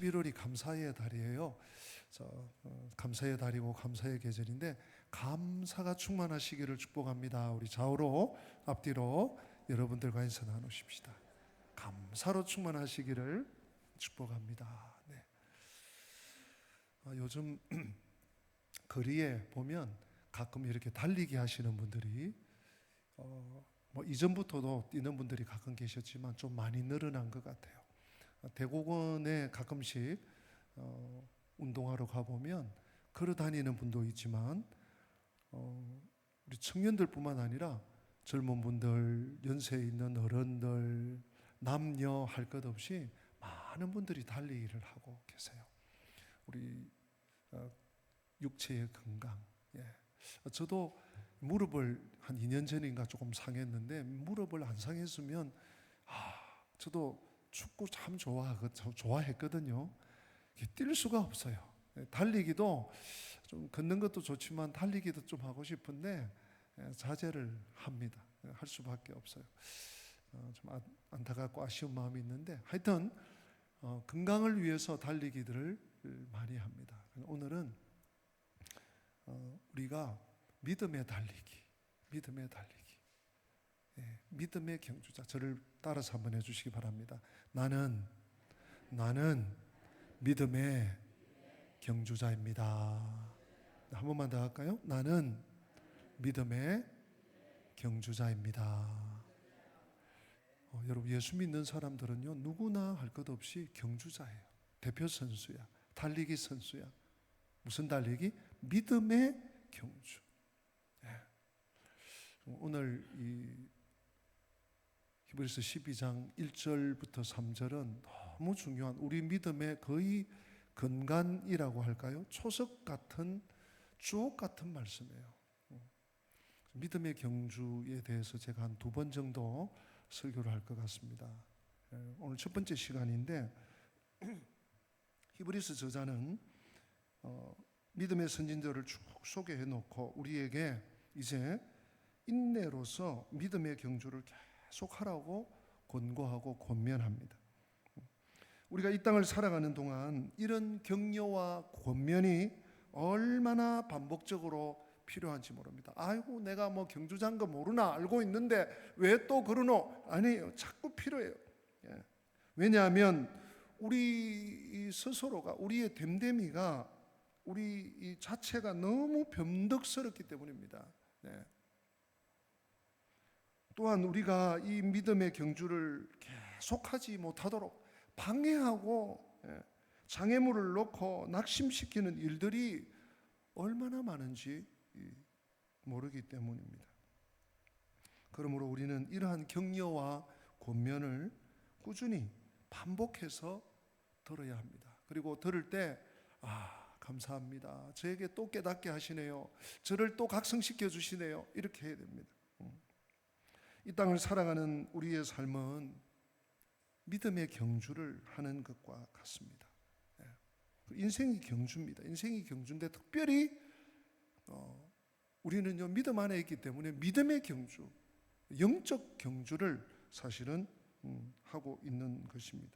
11월이 감사의 달이에요. 감사의 달이고 감사의 계절인데 감사가 충만하시기를 축복합니다. 우리 좌우로 앞뒤로 여러분들과 인사 나누십시다. 감사로 충만하시기를 축복합니다. 네. 요즘 거리에 보면 가끔 이렇게 달리기 하시는 분들이 뭐 이전부터도 뛰는 분들이 가끔 계셨지만 좀 많이 늘어난 것 같아요. 대공원에 가끔씩 운동하러 가보면 걸어 다니는 분도 있지만 우리 청년들뿐만 아니라 젊은 분들, 연세 있는 어른들, 남녀 할 것 없이 많은 분들이 달리기를 하고 계세요. 우리 육체의 건강. 저도 무릎을 한 2년 전인가 조금 상했는데 무릎을 안 상했으면 저도 축구 참 좋아했거든요. 뛸 수가 없어요. 달리기도 좀 걷는 것도 좋지만 달리기도 좀 하고 싶은데 자제를 합니다. 할 수밖에 없어요. 좀 안타깝고 아쉬운 마음이 있는데 하여튼 건강을 위해서 달리기들을 많이 합니다. 오늘은 우리가 믿음의 달리기, 믿음의 경주자. 저를 따라서 한번 해주시기 바랍니다. 나는 믿음의 경주자입니다. 한 번만 더 할까요? 나는 믿음의 경주자입니다. 여러분, 예수 믿는 사람들은요 누구나 할 것 없이 경주자예요. 대표 선수야, 달리기 선수야. 무슨 달리기? 믿음의 경주. 오늘 이 히브리서 12장 1절부터 3절은 너무 중요한 우리 믿음의 거의 근간이라고 할까요? 초석 같은 주옥 같은 말씀이에요. 믿음의 경주에 대해서 제가 한 2번 정도 설교를 할 것 같습니다. 오늘 첫 번째 시간인데 히브리서 저자는 믿음의 선진들을 쭉 소개해 놓고 우리에게 이제 인내로서 믿음의 경주를 계속 하라고 권고하고 권면합니다. 우리가 이 땅을 살아가는 동안 이런 격려와 권면이 얼마나 반복적으로 필요한지 모릅니다. 아이고 내가 뭐 경주자인 거 모르나 알고 있는데 왜 또 그러노? 아니에요. 자꾸 필요해요. 왜냐하면 우리 스스로가 우리의 됨됨이가 우리 이 자체가 너무 변덕스럽기 때문입니다. 또한 우리가 이 믿음의 경주를 계속하지 못하도록 방해하고 장애물을 놓고 낙심시키는 일들이 얼마나 많은지 모르기 때문입니다. 그러므로 우리는 이러한 격려와 권면을 꾸준히 반복해서 들어야 합니다. 그리고 들을 때 감사합니다. 저에게 또 깨닫게 하시네요. 저를 또 각성시켜 주시네요. 이렇게 해야 됩니다. 이 땅을 살아가는 우리의 삶은 믿음의 경주를 하는 것과 같습니다. 인생이 경주입니다. 인생이 경주인데 특별히 우리는요 믿음 안에 있기 때문에 믿음의 경주, 영적 경주를 사실은 하고 있는 것입니다.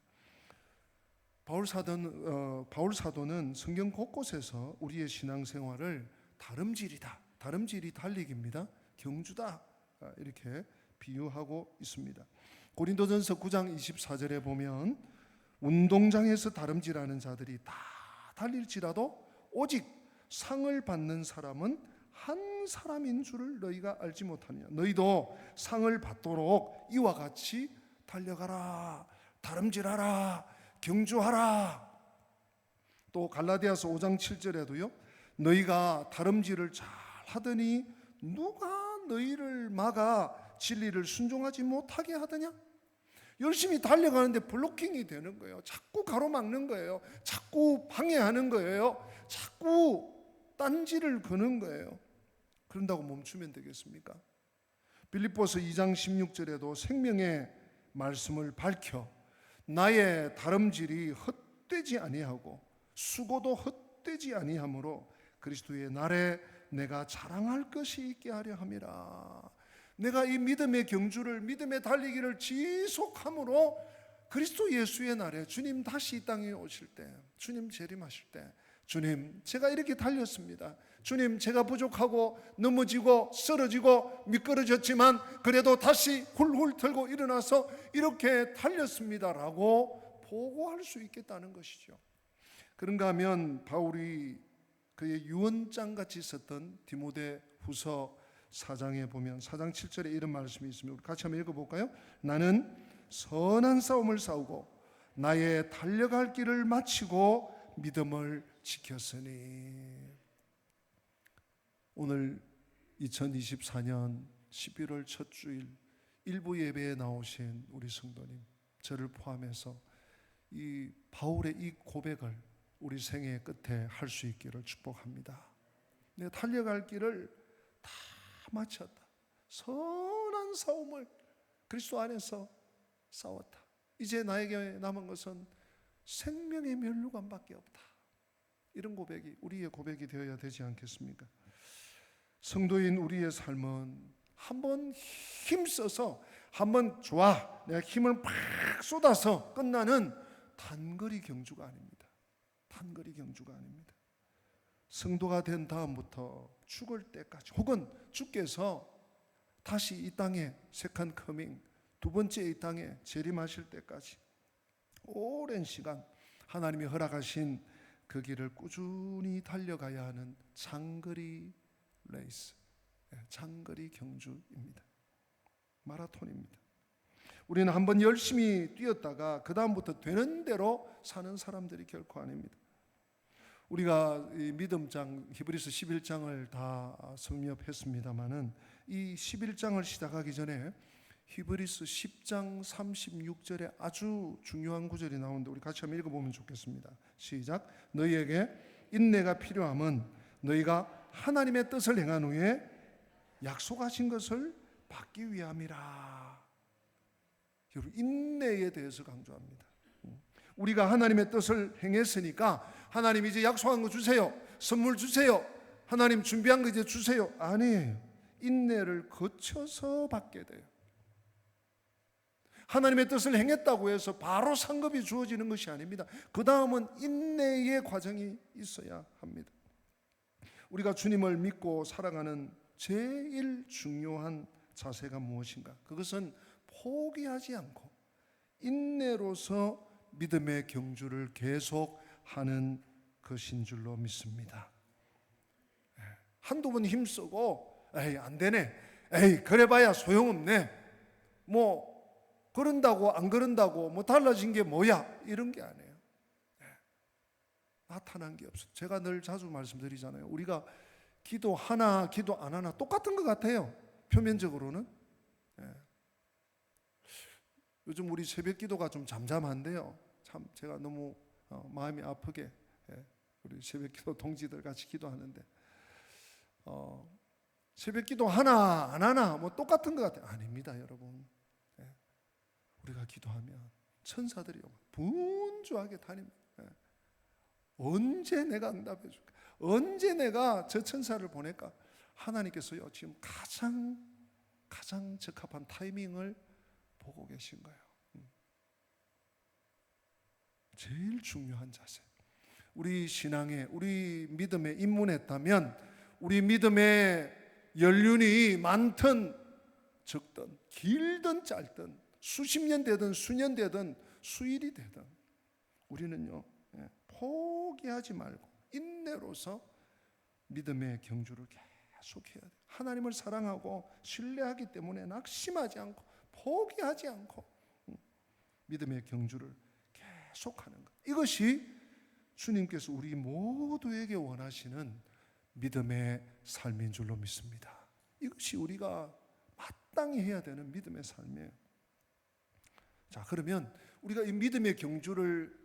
바울 사도는 성경 곳곳에서 우리의 신앙생활을 다름질이 달리기입니다. 경주다 이렇게 비유하고 있습니다. 고린도전서 9장 24절에 보면 운동장에서 다름질하는 자들이 다 달릴지라도 오직 상을 받는 사람은 한 사람인 줄을 너희가 알지 못하느냐. 너희도 상을 받도록 이와 같이 달려가라, 다름질하라, 경주하라. 또 갈라디아서 5장 7절에도요 너희가 다름질을 잘 하더니 누가 너희를 막아 진리를 순종하지 못하게 하더냐. 열심히 달려가는데 블로킹이 되는 거예요. 자꾸 가로막는 거예요. 자꾸 방해하는 거예요. 자꾸 딴지를 거는 거예요. 그런다고 멈추면 되겠습니까? 빌립보서 2장 16절에도 생명의 말씀을 밝혀 나의 다름질이 헛되지 아니하고 수고도 헛되지 아니하므로 그리스도의 날에 내가 자랑할 것이 있게 하려 함이라. 내가 이 믿음의 경주를, 믿음의 달리기를 지속함으로 그리스도 예수의 날에 주님 다시 이 땅에 오실 때, 주님 재림하실 때, 주님 제가 이렇게 달렸습니다. 주님 제가 부족하고 넘어지고 쓰러지고 미끄러졌지만 그래도 다시 훌훌 털고 일어나서 이렇게 달렸습니다라고 보고할 수 있겠다는 것이죠. 그런가 하면 바울이 그의 유언장같이 썼던 디모데 후서 4장에 보면 4장 7절에 이런 말씀이 있습니다. 우리 같이 한번 읽어볼까요? 나는 선한 싸움을 싸우고 나의 달려갈 길을 마치고 믿음을 지켰으니. 오늘 2024년 11월 첫 주일 일부 예배에 나오신 우리 성도님, 저를 포함해서 이 바울의 이 고백을 우리 생애 끝에 할 수 있기를 축복합니다. 내가 달려갈 길을 다 마쳤다. 선한 싸움을 그리스도 안에서 싸웠다. 이제 나에게 남은 것은 생명의 면류관밖에 없다. 이런 고백이 우리의 고백이 되어야 되지 않겠습니까? 성도인 우리의 삶은 한번 힘써서 한번 좋아 내가 힘을 팍 쏟아서 끝나는 단거리 경주가 아닙니다. 단거리 경주가 아닙니다. 성도가 된 다음부터 죽을 때까지, 혹은 주께서 다시 이 땅에 세컨 커밍, 두 번째 이 땅에 재림하실 때까지 오랜 시간 하나님이 허락하신 그 길을 꾸준히 달려가야 하는 장거리 레이스, 장거리 경주입니다. 마라톤입니다. 우리는 한번 열심히 뛰었다가 그 다음부터 되는 대로 사는 사람들이 결코 아닙니다. 우리가 이 믿음장 히브리서 11장을 다 성립했습니다마는 이 11장을 시작하기 전에 히브리서 10장 36절에 아주 중요한 구절이 나오는데 우리 같이 한번 읽어보면 좋겠습니다. 시작. 너희에게 인내가 필요함은 너희가 하나님의 뜻을 행한 후에 약속하신 것을 받기 위함이라. 여러분, 인내에 대해서 강조합니다. 우리가 하나님의 뜻을 행했으니까 하나님 이제 약속한 거 주세요, 선물 주세요, 하나님 준비한 거 이제 주세요. 아니에요. 인내를 거쳐서 받게 돼요. 하나님의 뜻을 행했다고 해서 바로 상급이 주어지는 것이 아닙니다. 그 다음은 인내의 과정이 있어야 합니다. 우리가 주님을 믿고 살아가는 제일 중요한 자세가 무엇인가? 그것은 포기하지 않고 인내로서 믿음의 경주를 계속하는 것인 줄로 믿습니다. 한두 번 힘쓰고 에이 안 되네, 에이 그래봐야 소용없네, 뭐 그런다고 안 그런다고 뭐 달라진 게 뭐야, 이런 게 아니에요. 나타난 게 없어. 제가 늘 자주 말씀드리잖아요. 우리가 기도 하나 기도 안 하나 똑같은 것 같아요, 표면적으로는. 요즘 우리 새벽 기도가 좀 잠잠한데요, 참 제가 너무 마음이 아프게 우리 새벽 기도 동지들 같이 기도하는데 새벽 기도 하나 안 하나 뭐 똑같은 것 같아요. 아닙니다, 여러분. 우리가 기도하면 천사들이 분주하게 다닙니다. 언제 내가 응답해 줄까? 언제 내가 저 천사를 보낼까? 하나님께서요, 지금 가장 적합한 타이밍을 보고 계신 거예요. 제일 중요한 자세. 우리 신앙에, 우리 믿음에 입문했다면 우리 믿음의 연륜이 많든 적든 길든 짧든 수십 년 되든 수년 되든 수일이 되든 우리는요, 포기하지 말고 인내로서 믿음의 경주를 계속해야 돼요. 하나님을 사랑하고 신뢰하기 때문에 낙심하지 않고 포기하지 않고 믿음의 경주를 계속하는 것, 이것이 주님께서 우리 모두에게 원하시는 믿음의 삶인 줄로 믿습니다. 이것이 우리가 마땅히 해야 되는 믿음의 삶이에요. 자, 그러면 우리가 이 믿음의 경주를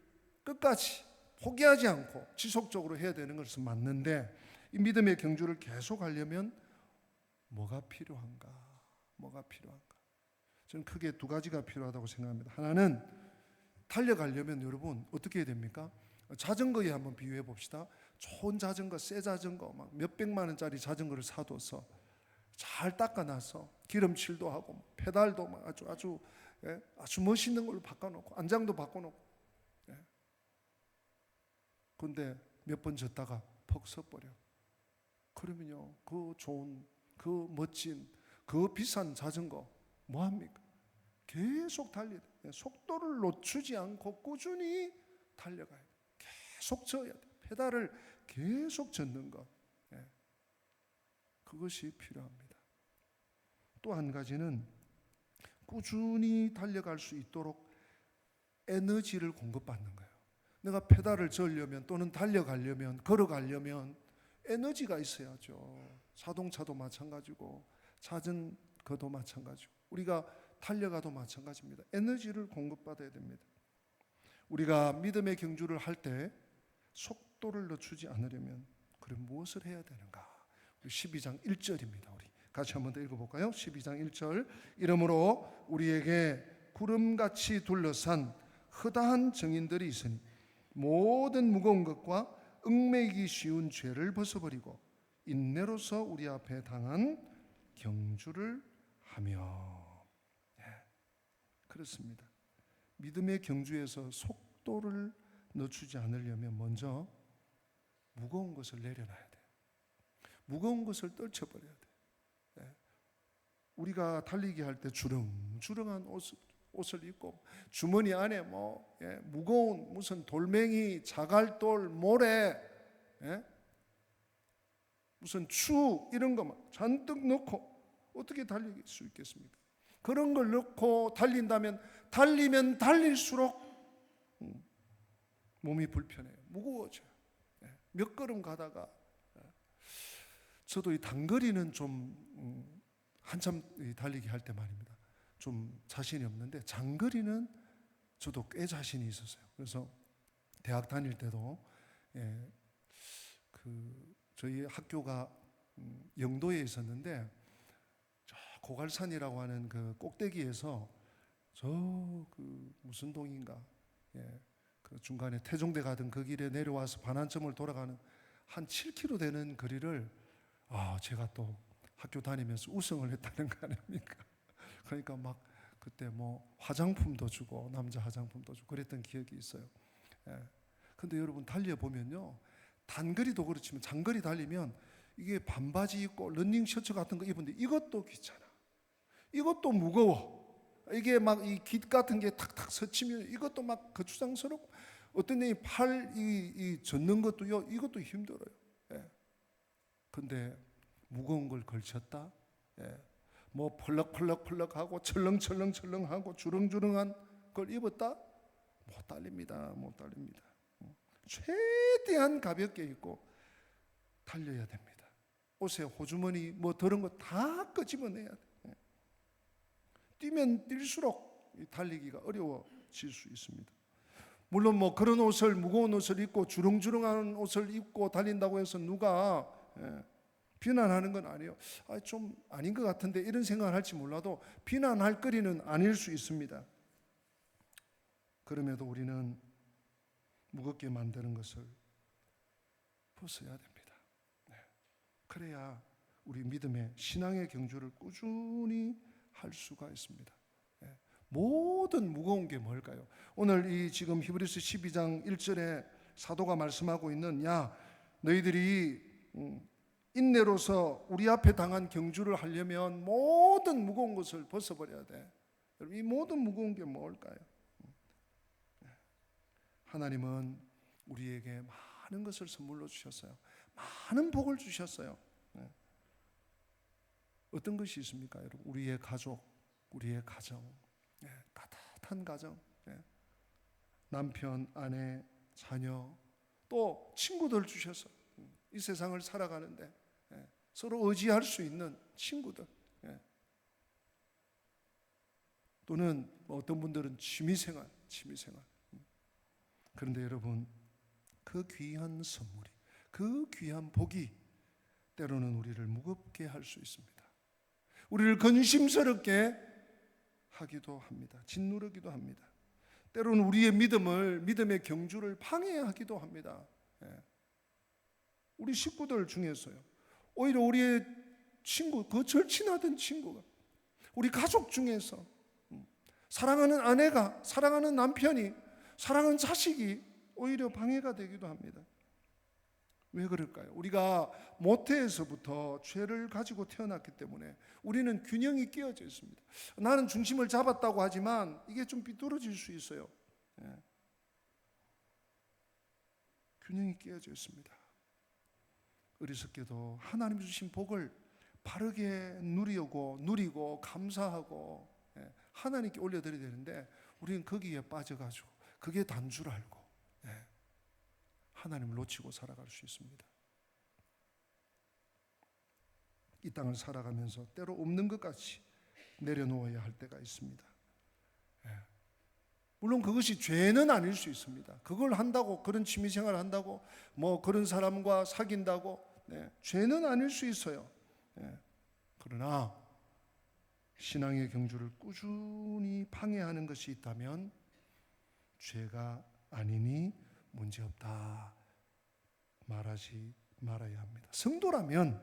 끝까지 포기하지 않고 지속적으로 해야 되는 것은 맞는데, 이 믿음의 경주를 계속하려면 뭐가 필요한가? 뭐가 필요한가? 저는 크게 두 가지가 필요하다고 생각합니다. 하나는 달려가려면 여러분 어떻게 해야 됩니까? 자전거에 한번 비유해 봅시다. 좋은 자전거, 새 자전거, 막 몇백만 원짜리 자전거를 사둬서 잘 닦아놔서 기름칠도 하고 페달도 막 아주 예? 아주 멋있는 걸로 바꿔놓고 안장도 바꿔놓고. 예? 근데 몇 번 졌다가 퍽 서버려. 그러면요, 그 좋은, 그 멋진, 그 비싼 자전거 뭐합니까? 계속 달려야 돼. 속도를 놓치지 않고 꾸준히 달려가야 돼. 계속 져야 돼. 페달을 계속 젓는 것. 예. 그것이 필요합니다. 또 한 가지는 꾸준히 달려갈 수 있도록 에너지를 공급받는 거예요. 내가 페달을 젓으려면 또는 달려가려면, 걸어가려면 에너지가 있어야죠. 자동차도 마찬가지고 자전거도 마찬가지고 우리가 달려가도 마찬가지입니다. 에너지를 공급받아야 됩니다. 우리가 믿음의 경주를 할 때 속도를 늦추지 않으려면 그럼 무엇을 해야 되는가? 12장 1절입니다. 우리 같이 한번 더 읽어볼까요? 12장 1절. 이러므로 우리에게 구름같이 둘러싼 허다한 증인들이 있으니 모든 무거운 것과 얽매이기 쉬운 죄를 벗어버리고 인내로서 우리 앞에 당한 경주를 하며. 예, 그렇습니다. 믿음의 경주에서 속도를 늦추지 않으려면 먼저 무거운 것을 내려놔야 돼요. 무거운 것을 떨쳐버려야 돼요. 예, 우리가 달리기 할 때 주렁주렁한 옷을 입고 주머니 안에 무거운 무슨 돌멩이, 자갈돌, 모래, 무슨 추 이런 거 막 잔뜩 넣고 어떻게 달릴 수 있겠습니까? 그런 걸 넣고 달린다면 달리면 달릴수록 몸이 불편해요. 무거워져요. 몇 걸음 가다가 저도 이 단거리는 좀 한참 달리기 할 때 말입니다. 좀 자신이 없는데 장거리는 저도 꽤 자신이 있었어요. 그래서 대학 다닐 때도 저희 학교가 영도에 있었는데 저 고갈산이라고 하는 그 꼭대기에서 무슨 동인가 그 중간에 태종대 가던 그 길에 내려와서 반환점을 돌아가는 한 7km 되는 거리를 제가 또 학교 다니면서 우승을 했다는 거 아닙니까? 그러니까 막 그때 화장품도 주고 남자 화장품도 주고 그랬던 기억이 있어요. 근데 여러분 달려보면요, 단거리도 그렇지만 장거리 달리면 이게 반바지 입고 러닝 셔츠 같은 거 입은데 이것도 귀찮아. 이것도 무거워. 이게 막 이 깃 같은 게 탁탁 스치면 이것도 막 거추장스럽고 어떤 애 팔 젓는 것도요, 이것도 힘들어요. 근데 무거운 걸 걸쳤다. 펄럭펄럭하고 철렁철렁하고 주렁주렁한 걸 입었다. 못 달립니다. 최대한 가볍게 입고 달려야 됩니다. 옷에 호주머니 더러운 거 다 끄집어내야 돼. 뛰면 뛸수록 달리기가 어려워질 수 있습니다. 물론 그런 옷을, 무거운 옷을 입고 주렁주렁한 옷을 입고 달린다고 해서 누가 비난하는 건 아니에요. 좀 아닌 것 같은데 이런 생각을 할지 몰라도 비난할 거리는 아닐 수 있습니다. 그럼에도 우리는 무겁게 만드는 것을 벗어야 됩니다. 그래야 우리 믿음의 신앙의 경주를 꾸준히 할 수가 있습니다. 모든 무거운 게 뭘까요? 오늘 이 지금 히브리서 12장 1절에 사도가 말씀하고 있는 너희들이 인내로서 우리 앞에 당한 경주를 하려면 모든 무거운 것을 벗어버려야 돼. 여러분, 이 모든 무거운 게 뭘까요? 하나님은 우리에게 많은 것을 선물로 주셨어요. 많은 복을 주셨어요. 어떤 것이 있습니까, 여러분? 우리의 가족, 우리의 가정, 따뜻한 가정, 남편, 아내, 자녀, 또 친구들 주셨어요. 이 세상을 살아가는데 서로 의지할 수 있는 친구들, 또는 어떤 분들은 취미생활. 그런데 여러분, 그 귀한 선물이, 그 귀한 복이 때로는 우리를 무겁게 할 수 있습니다. 우리를 근심스럽게 하기도 합니다. 짓누르기도 합니다. 때로는 우리의 믿음의 경주를 방해하기도 합니다. 우리 식구들 중에서요, 오히려 우리의 친구, 그 절친하던 친구가, 우리 가족 중에서 사랑하는 아내가, 사랑하는 남편이, 사랑하는 자식이 오히려 방해가 되기도 합니다. 왜 그럴까요? 우리가 모태에서부터 죄를 가지고 태어났기 때문에 우리는 균형이 끼어져 있습니다. 나는 중심을 잡았다고 하지만 이게 좀 비뚤어질 수 있어요. 균형이 끼어져 있습니다. 어리석게도 하나님 주신 복을 바르게 누리고 감사하고 하나님께 올려드려야 되는데 우리는 거기에 빠져가지고 그게 단 줄 알고 하나님을 놓치고 살아갈 수 있습니다. 이 땅을 살아가면서 때로 없는 것 같이 내려놓아야 할 때가 있습니다. 물론 그것이 죄는 아닐 수 있습니다. 그걸 한다고, 그런 취미생활을 한다고, 뭐 그런 사람과 사귄다고 죄는 아닐 수 있어요. 그러나 신앙의 경주를 꾸준히 방해하는 것이 있다면 죄가 아니니 문제없다 말하지 말아야 합니다. 성도라면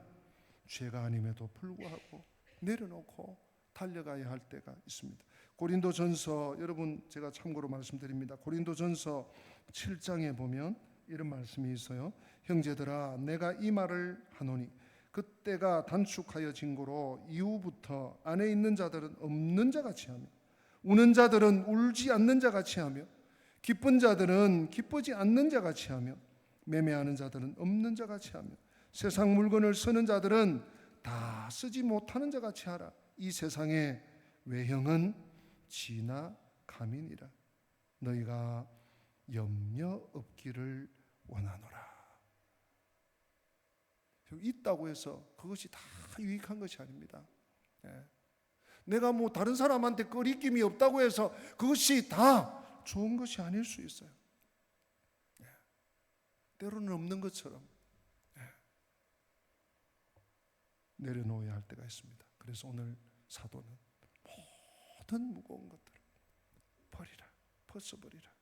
죄가 아님에도 불구하고 내려놓고 달려가야 할 때가 있습니다. 고린도전서, 여러분 제가 참고로 말씀드립니다. 고린도전서 7장에 보면 이런 말씀이 있어요. 형제들아 내가 이 말을 하노니 그때가 단축하여 진고로 이후부터 안에 있는 자들은 없는 자같이 하며 우는 자들은 울지 않는 자같이 하며 기쁜 자들은 기쁘지 않는 자같이 하며 매매하는 자들은 없는 자같이 하며 세상 물건을 쓰는 자들은 다 쓰지 못하는 자같이 하라. 이 세상의 외형은 지나감이니라. 너희가 염려 없기를 원하노라. 있다고 해서 그것이 다 유익한 것이 아닙니다. 내가 뭐 다른 사람한테 거리낌이 없다고 해서 그것이 다 좋은 것이 아닐 수 있어요. 때로는 없는 것처럼 내려놓아야 할 때가 있습니다. 그래서 오늘 사도는 모든 무거운 것들을 버리라, 벗어버리라.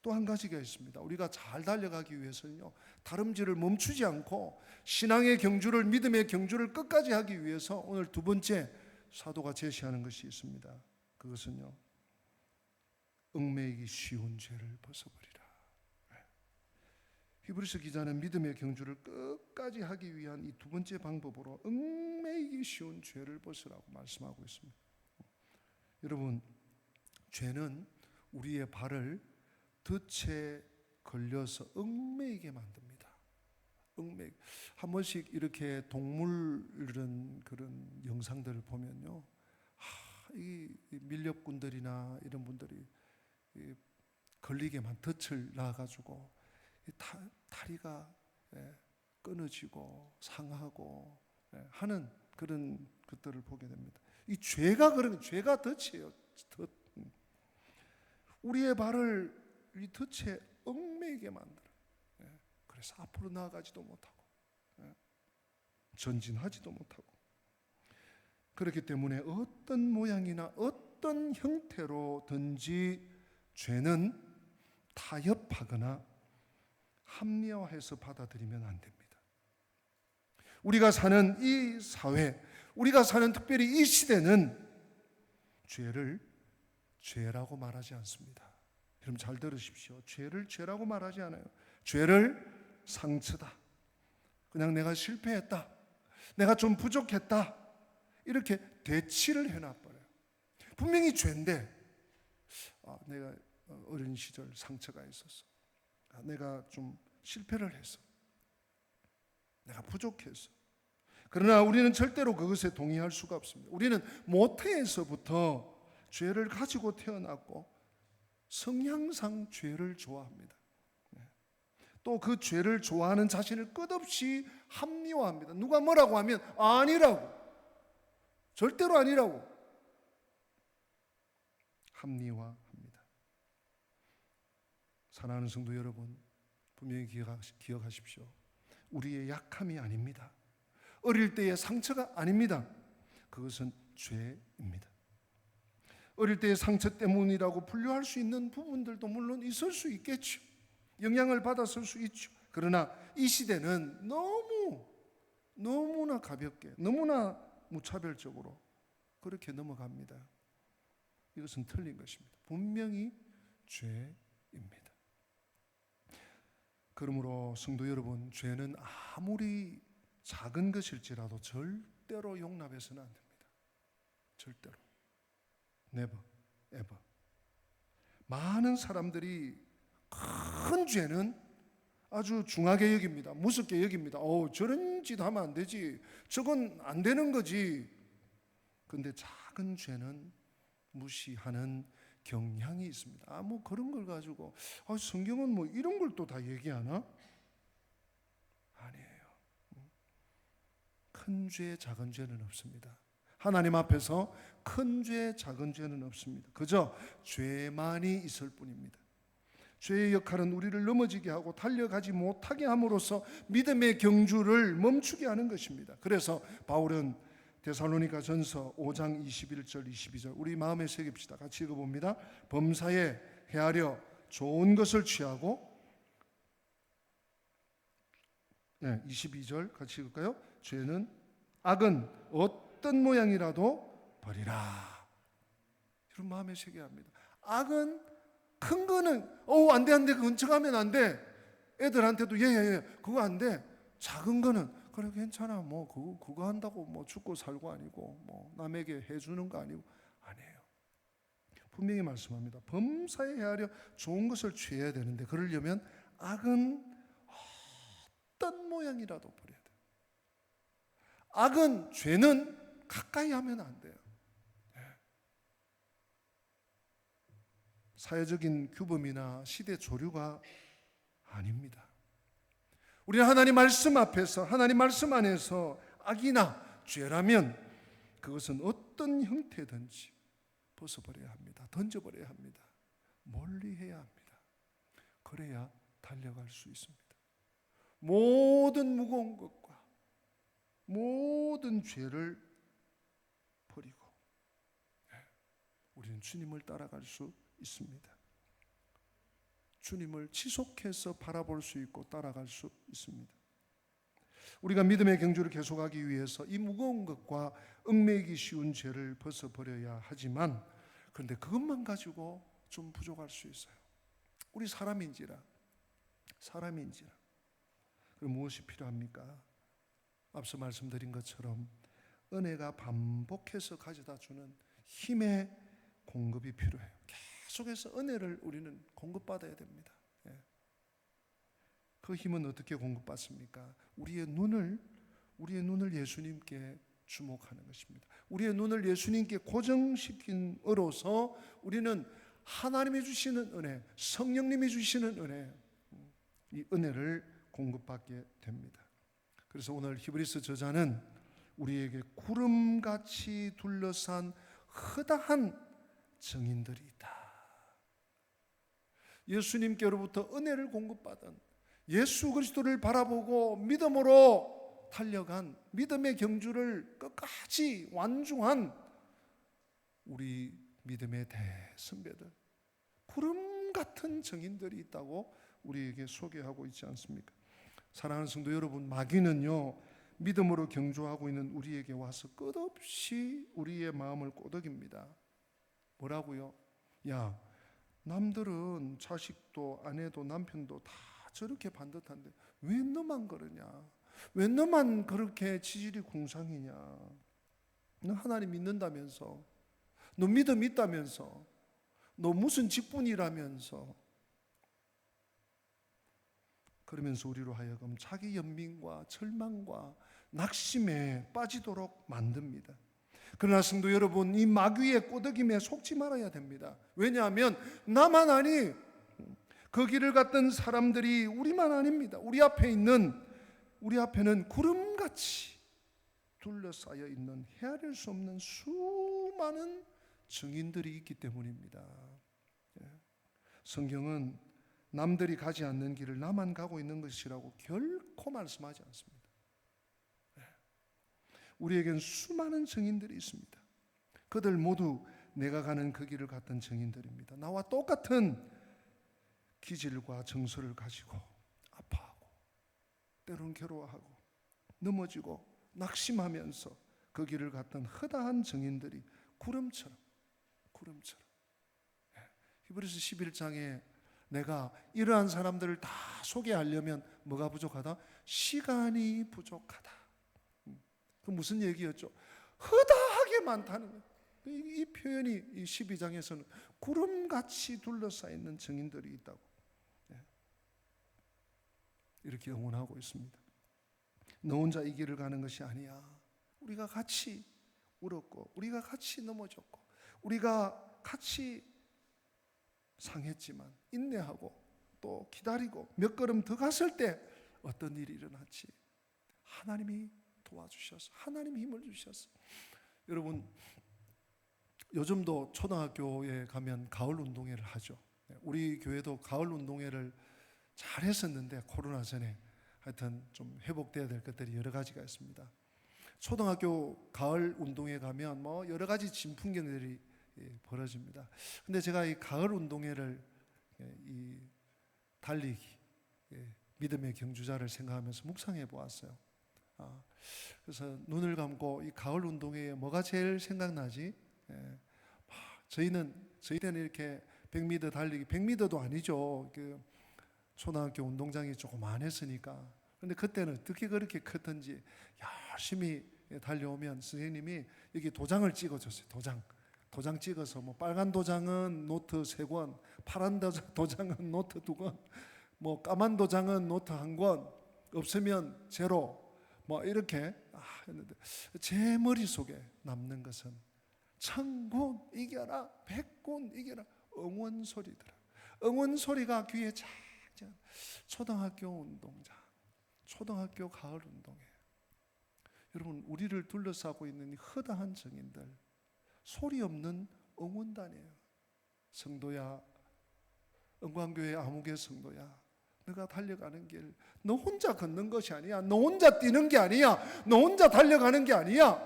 또 한 가지가 있습니다. 우리가 잘 달려가기 위해서는요, 다름질을 멈추지 않고 신앙의 경주를, 믿음의 경주를 끝까지 하기 위해서 오늘 두 번째 사도가 제시하는 것이 있습니다. 그것은요, 얽매이기 쉬운 죄를 벗어버리라. 히브리서 기자는 믿음의 경주를 끝까지 하기 위한 이 두 번째 방법으로 얽매이기 쉬운 죄를 벗으라고 말씀하고 있습니다. 여러분, 죄는 우리의 발을 덫에 걸려서 얽매이게 만듭니다. 한 번씩 이렇게 동물은 그런 영상들을 보면요, 이 밀렵꾼들이나 이런 분들이 걸리게만 덫을 놔가지고 다리가 끊어지고 상하고 하는 그런 것들을 보게 됩니다. 이 죄가 죄가 덫이에요. 덫. 우리의 발을 이 덫에 얽매이게 만들어요. 그래서 앞으로 나아가지도 못하고 전진하지도 못하고, 그렇기 때문에 어떤 모양이나 어떤 형태로든지 죄는 타협하거나 합리화해서 받아들이면 안 됩니다. 우리가 사는 이 사회, 우리가 사는 특별히 이 시대는 죄를 죄라고 말하지 않습니다. 여러분 잘 들으십시오. 죄를 죄라고 말하지 않아요. 죄를 상처다, 그냥 내가 실패했다, 내가 좀 부족했다, 이렇게 대치를 해놔버려요. 분명히 죄인데 내가 어린 시절 상처가 있었어, 내가 좀 실패를 했어, 내가 부족했어. 그러나 우리는 절대로 그것에 동의할 수가 없습니다. 우리는 모태에서부터 죄를 가지고 태어났고 성향상 죄를 좋아합니다. 또 그 죄를 좋아하는 자신을 끝없이 합리화합니다. 누가 뭐라고 하면 아니라고, 절대로 아니라고 합리화합니다. 사랑하는 성도 여러분, 분명히 기억하십시오. 우리의 약함이 아닙니다. 어릴 때의 상처가 아닙니다. 그것은 죄입니다. 어릴 때의 상처 때문이라고 분류할 수 있는 부분들도 물론 있을 수 있겠죠. 영향을 받았을 수 있죠. 그러나 이 시대는 너무나 가볍게, 너무나 무차별적으로 그렇게 넘어갑니다. 이것은 틀린 것입니다. 분명히 죄입니다. 그러므로 성도 여러분, 죄는 아무리 작은 것일지라도 절대로 용납해서는 안 됩니다. 절대로. Never, ever. 많은 사람들이 큰 죄는 아주 중하게 여깁니다. 무섭게 여깁니다. 저런 짓 하면 안 되지. 저건 안 되는 거지. 근데 작은 죄는 무시하는 경향이 있습니다. 뭐 그런 걸 가지고 성경은 뭐 이런 걸 또 다 얘기하나? 아니에요. 큰 죄, 작은 죄는 없습니다. 하나님 앞에서 큰 죄, 작은 죄는 없습니다. 그저 죄만이 있을 뿐입니다. 죄의 역할은 우리를 넘어지게 하고 달려가지 못하게 함으로써 믿음의 경주를 멈추게 하는 것입니다. 그래서 바울은 데살로니가 전서 5장 21절 22절 우리 마음에 새깁시다. 같이 읽어봅니다. 범사에 헤아려 좋은 것을 취하고 22절 같이 읽을까요? 죄는 악은 어떤 모양이라도 버리라. 이런 마음에 새겨야 합니다. 악은 큰 거는 안 돼 그건 척하면 안 돼. 애들한테도 예 그거 안 돼. 작은 거는 그래 괜찮아 뭐 그거 한다고 뭐 죽고 살고 아니고 뭐 남에게 해주는 거 아니고 아니에요. 분명히 말씀합니다. 범사에 헤아려 좋은 것을 취해야 되는데 그러려면 악은 어떤 모양이라도 버려야 돼요. 악은 죄는 가까이 하면 안 돼요. 사회적인 규범이나 시대 조류가 아닙니다. 우리는 하나님 말씀 앞에서 하나님 말씀 안에서 악이나 죄라면 그것은 어떤 형태든지 벗어버려야 합니다. 던져버려야 합니다. 멀리해야 합니다. 그래야 달려갈 수 있습니다. 모든 무거운 것과 모든 죄를 버리고 우리는 주님을 따라갈 수 있습니다. 주님을 지속해서 바라볼 수 있고 따라갈 수 있습니다. 우리가 믿음의 경주를 계속하기 위해서 이 무거운 것과 얽매이기 쉬운 죄를 벗어버려야 하지만 그런데 그것만 가지고 좀 부족할 수 있어요. 우리 사람인지라 그럼 무엇이 필요합니까? 앞서 말씀드린 것처럼 은혜가 반복해서 가져다 주는 힘의 공급이 필요해요. 계속해서 은혜를 우리는 공급받아야 됩니다. 그 힘은 어떻게 공급받습니까? 우리의 눈을 예수님께 주목하는 것입니다. 우리의 눈을 예수님께 고정시킴으로써 우리는 하나님이 주시는 은혜, 성령님이 주시는 은혜, 이 은혜를 공급받게 됩니다. 그래서 오늘 히브리서 저자는 우리에게 구름같이 둘러싼 허다한 증인들이 있다. 예수님께로부터 은혜를 공급받은 예수 그리스도를 바라보고 믿음으로 달려간 믿음의 경주를 끝까지 완주한 우리 믿음의 대선배들, 구름 같은 증인들이 있다고 우리에게 소개하고 있지 않습니까? 사랑하는 성도 여러분, 마귀는요 믿음으로 경주하고 있는 우리에게 와서 끝없이 우리의 마음을 꼬드깁니다. 뭐라고요? 야, 남들은 자식도 아내도 남편도 다 저렇게 반듯한데 왜 너만 그러냐? 왜 너만 그렇게 치질이 궁상이냐? 너 하나님 믿는다면서, 너 믿음 있다면서, 너 무슨 직분이라면서, 그러면서 우리로 하여금 자기 연민과 절망과 낙심에 빠지도록 만듭니다. 그러나 성도 여러분, 이 마귀의 꼬드김에 속지 말아야 됩니다. 왜냐하면 나만 아니, 그 길을 갔던 사람들이 우리만 아닙니다. 우리 앞에는 구름같이 둘러싸여 있는 헤아릴 수 없는 수많은 증인들이 있기 때문입니다. 성경은 남들이 가지 않는 길을 나만 가고 있는 것이라고 결코 말씀하지 않습니다. 우리에겐 수많은 증인들이 있습니다. 그들 모두 내가 가는 그 길을 갔던 증인들입니다. 나와 똑같은 기질과 정서를 가지고 아파하고 때론 괴로워하고 넘어지고 낙심하면서 그 길을 갔던 허다한 증인들이 구름처럼 구름처럼. 히브리서 11장에 내가 이러한 사람들을 다 소개하려면 뭐가 부족하다? 시간이 부족하다. 그 무슨 얘기였죠? 허다하게 많다는 거예요. 이 표현이 이 12장에서는 구름같이 둘러싸여 있는 증인들이 있다고 이렇게 응원하고 있습니다. 너 혼자 이 길을 가는 것이 아니야. 우리가 같이 울었고, 우리가 같이 넘어졌고, 우리가 같이 상했지만 인내하고 또 기다리고 몇 걸음 더 갔을 때 어떤 일이 일어났지? 하나님이 도와주셔서, 하나님이 힘을 주셔서. 여러분, 요즘도 초등학교에 가면 가을 운동회를 하죠. 우리 교회도 가을 운동회를 잘 했었는데 코로나 전에 하여튼 좀 회복돼야 될 것들이 여러 가지가 있습니다. 초등학교 가을 운동회 가면 뭐 여러 가지 진풍경들이 벌어집니다. 근데 제가 이 가을 운동회를 이 달리기 믿음의 경주자를 생각하면서 묵상해 보았어요. 그래서 눈을 감고 이 가을 운동회에 뭐가 제일 생각나지? 저희 때는 이렇게 100m 달리기, 100m도 아니죠. 그 초등학교 운동장이 조그만했으니까. 근데 그때는 어떻게 그렇게 컸던지 열심히 달려오면 선생님이 여기 도장을 찍어줬어요. 도장 찍어서 뭐 빨간 도장은 노트 3권, 파란 도장은 노트 2권, 뭐 까만 도장은 노트 1권, 없으면 제로, 뭐 이렇게 했는데 제 머릿속에 남는 것은 1000군 이겨라, 100군 이겨라, 응원 소리더라. 응원 소리가 귀에 착착. 초등학교 운동장, 초등학교 가을 운동회. 여러분, 우리를 둘러싸고 있는 이 허다한 증인들, 소리 없는 응원단이에요. 성도야, 은광교회 아무개 성도야, 너가 달려가는 길, 너 혼자 걷는 것이 아니야. 너 혼자 뛰는 게 아니야. 너 혼자 달려가는 게 아니야.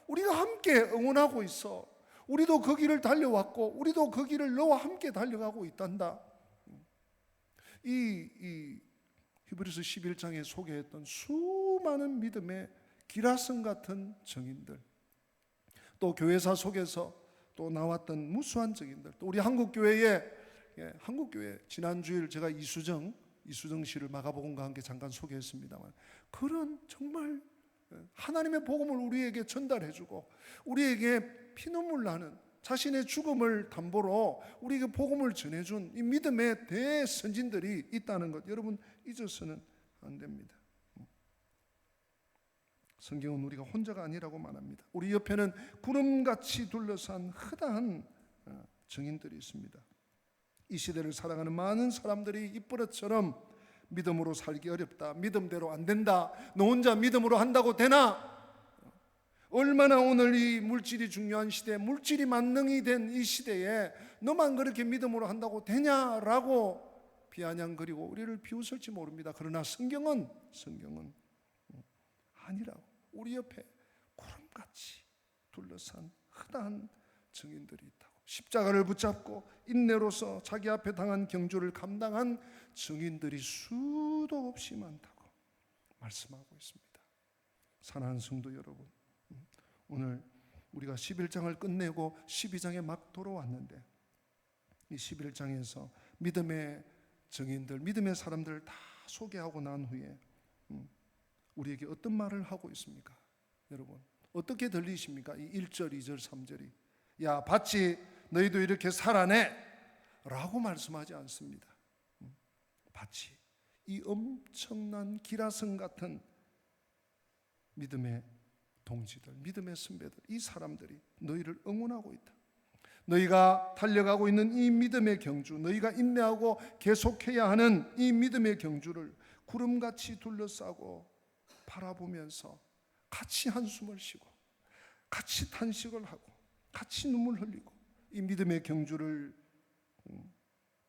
우리가 함께 응원하고 있어. 우리도 그 길을 달려왔고, 우리도 그 길을 너와 함께 달려가고 있단다. 이 히브리서 11장에 소개했던 수많은 믿음의 기라성 같은 증인들, 또 교회사 속에서 또 나왔던 무수한 증인들, 또 우리 한국교회 지난주일 제가 이수정 씨를 마가복음과 함께 잠깐 소개했습니다만, 그런 정말 하나님의 복음을 우리에게 전달해주고 우리에게 피눈물 나는 자신의 죽음을 담보로 우리에게 복음을 전해준 이 믿음의 대선진들이 있다는 것, 여러분 잊어서는 안 됩니다. 성경은 우리가 혼자가 아니라고 말합니다. 우리 옆에는 구름같이 둘러싼 허다한 증인들이 있습니다. 이 시대를 살아가는 많은 사람들이 이 버릇처럼 믿음으로 살기 어렵다, 믿음대로 안 된다, 너 혼자 믿음으로 한다고 되나? 얼마나 오늘 이 물질이 중요한 시대, 물질이 만능이 된 이 시대에 너만 그렇게 믿음으로 한다고 되냐라고 비아냥거리고 우리를 비웃을지 모릅니다. 그러나 성경은 아니라고. 우리 옆에 구름같이 둘러싼 허다한 증인들이 있다고. 십자가를 붙잡고 인내로서 자기 앞에 당한 경주를 감당한 증인들이 수도 없이 많다고 말씀하고 있습니다. 사랑하는 성도 여러분, 오늘 우리가 11장을 끝내고 12장에 막 돌아왔는데, 이 11장에서 믿음의 증인들, 믿음의 사람들을 다 소개하고 난 후에 우리에게 어떤 말을 하고 있습니까? 여러분, 어떻게 들리십니까? 이 1절, 2절, 3절이 야, 봤지? 너희도 이렇게 살아내? 라고 말씀하지 않습니다. 봤지? 이 엄청난 기라성 같은 믿음의 동지들, 믿음의 선배들, 이 사람들이 너희를 응원하고 있다. 너희가 달려가고 있는 이 믿음의 경주, 너희가 인내하고 계속해야 하는 이 믿음의 경주를 구름같이 둘러싸고 바라보면서 같이 한숨을 쉬고 같이 탄식을 하고 같이 눈물 흘리고 이 믿음의 경주를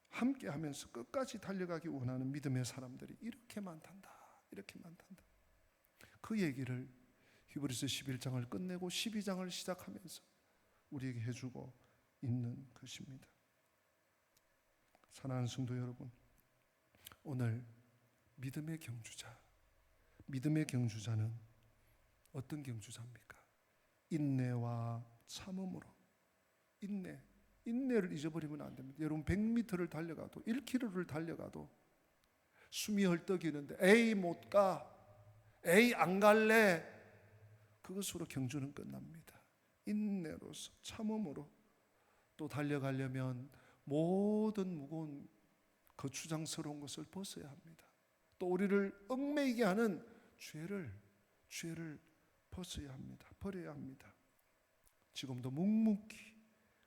함께 하면서 끝까지 달려가기 원하는 믿음의 사람들이 이렇게 많단다. 이렇게 많단다. 그 얘기를 히브리서 11장을 끝내고 12장을 시작하면서 우리에게 해주고 있는 것입니다. 사랑하는 성도 여러분, 오늘 믿음의 경주자는 어떤 경주자입니까? 인내와 참음으로, 인내, 인내를 잊어버리면 안 됩니다. 여러분 100m를 달려가도 1km를 달려가도 숨이 헐떡이는데 에이 못 가, 에이 안 갈래, 그것으로 경주는 끝납니다. 인내로서 참음으로 또 달려가려면 모든 무거운 거추장스러운 것을 벗어야 합니다. 또 우리를 얽매이게 하는 죄를 벗어야 합니다. 버려야 합니다. 지금도 묵묵히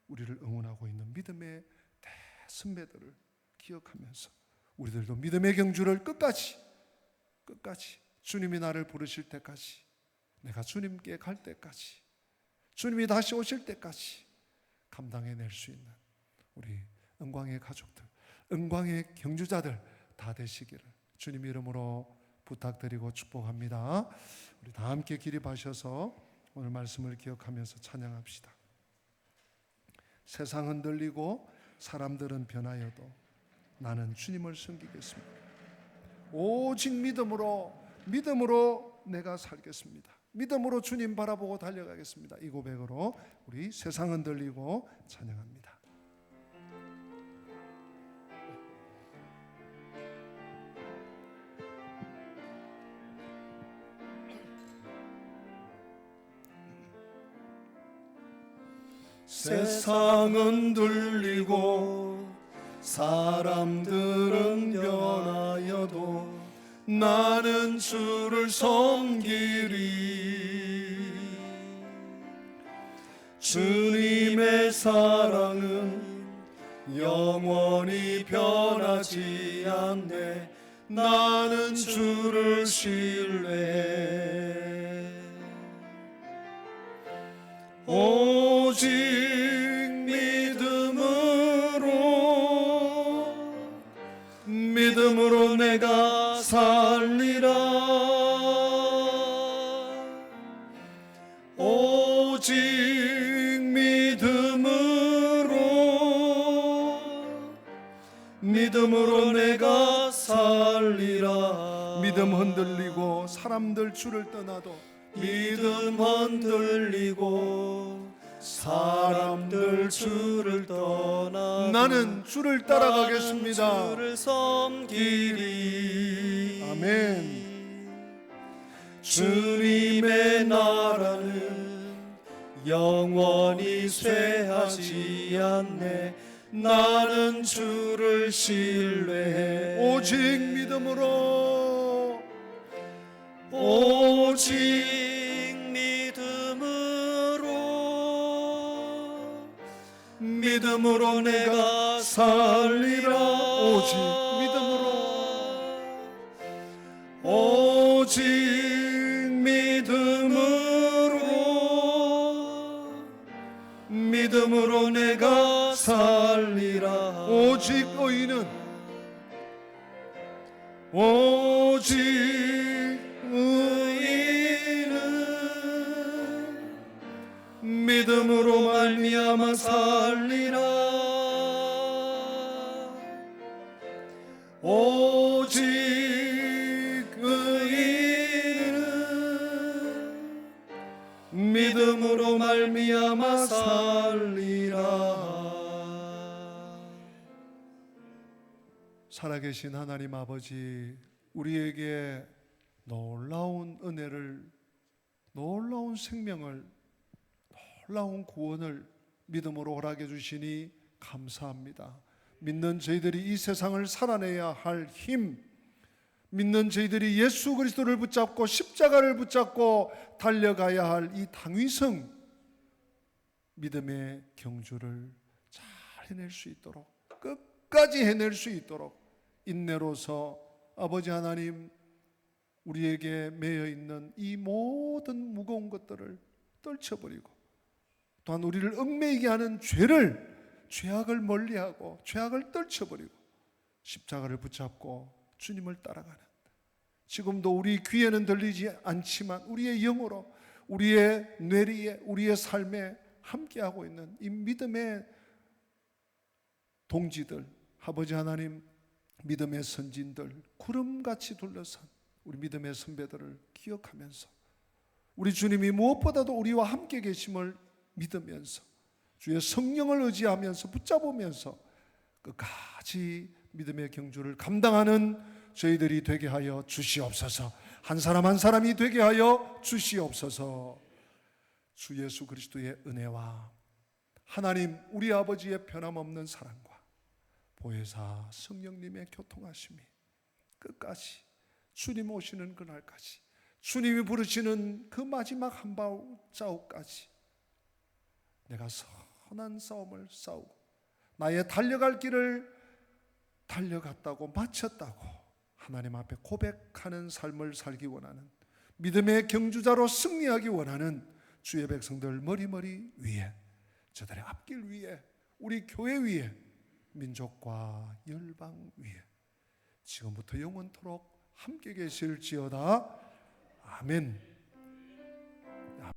우리를 응원하고 있는 믿음의 대선배들을 기억하면서 우리들도 믿음의 경주를 끝까지 주님이 나를 부르실 때까지, 내가 주님께 갈 때까지, 주님이 다시 오실 때까지 감당해낼 수 있는 우리 은광의 가족들, 은광의 경주자들 다 되시기를 주님 이름으로 부탁드리고 축복합니다. 우리 다 함께 기립하셔서 오늘 말씀을 기억하면서 찬양합시다. 세상 흔들리고 사람들은 변하여도 나는 주님을 섬기겠습니다. 오직 믿음으로 내가 살겠습니다. 믿음으로 주님 바라보고 달려가겠습니다. 이 고백으로 우리 세상 흔들리고 찬양합니다. 세상은 들리고 사람들은 변하여도 나는 주를 섬기리. 주님의 사랑은 영원히 변하지 않네. 나는 주를 신뢰해. 오직 믿음으로 내가 살리라. 오직 믿음으로 내가 살리라. 믿음 흔들리고 사람들 주를 떠나도, 믿음 흔들리고 사람들 주를 떠나 나는 주를 따라가겠습니다. 나는 주를 섬기리. 아멘. 주님의 나라는 영원히 쇠하지 않네. 나는 주를 신뢰해. 오직 믿음으로 믿음으로 내가 살리라. 오직 믿음으로 내가 살리라. 오직 의인은 믿음으로 말미암아 살리라. 오직 의인은 믿음으로 말미암아 살리라. 살아계신 하나님 아버지, 우리에게 놀라운 은혜를, 놀라운 생명을, 놀라운 구원을 믿음으로 허락해 주시니 감사합니다. 믿는 저희들이 이 세상을 살아내야 할 힘, 믿는 저희들이 예수 그리스도를 붙잡고 십자가를 붙잡고 달려가야 할 이 당위성 믿음의 경주를 잘 해낼 수 있도록, 끝까지 해낼 수 있도록 인내로서 아버지 하나님, 우리에게 매여 있는 이 모든 무거운 것들을 떨쳐버리고, 또한 우리를 얽매이게 하는 죄악을 멀리하고 죄악을 떨쳐버리고 십자가를 붙잡고 주님을 따라가는, 지금도 우리 귀에는 들리지 않지만 우리의 영으로, 우리의 뇌리에, 우리의 삶에 함께하고 있는 이 믿음의 동지들, 아버지 하나님, 믿음의 선진들, 구름같이 둘러싼 우리 믿음의 선배들을 기억하면서 우리 주님이 무엇보다도 우리와 함께 계심을 믿으면서 주의 성령을 의지하면서 붙잡으면서 끝까지 믿음의 경주를 감당하는 저희들이 되게 하여 주시옵소서. 한 사람 한 사람이 되게 하여 주시옵소서. 주 예수 그리스도의 은혜와 하나님 우리 아버지의 변함없는 사랑과 보혜사 성령님의 교통하심이 끝까지 주님 오시는 그날까지, 주님이 부르시는 그 마지막 한 발자국까지 내가 선한 싸움을 싸우고 나의 달려갈 길을 달려갔다고 마쳤다고 하나님 앞에 고백하는 삶을 살기 원하는, 믿음의 경주자로 승리하기 원하는 주의 백성들 머리머리 위에, 저들의 앞길 위에, 우리 교회 위에, 민족과 열방 위에 지금부터 영원토록 함께 계실지어다. 아멘.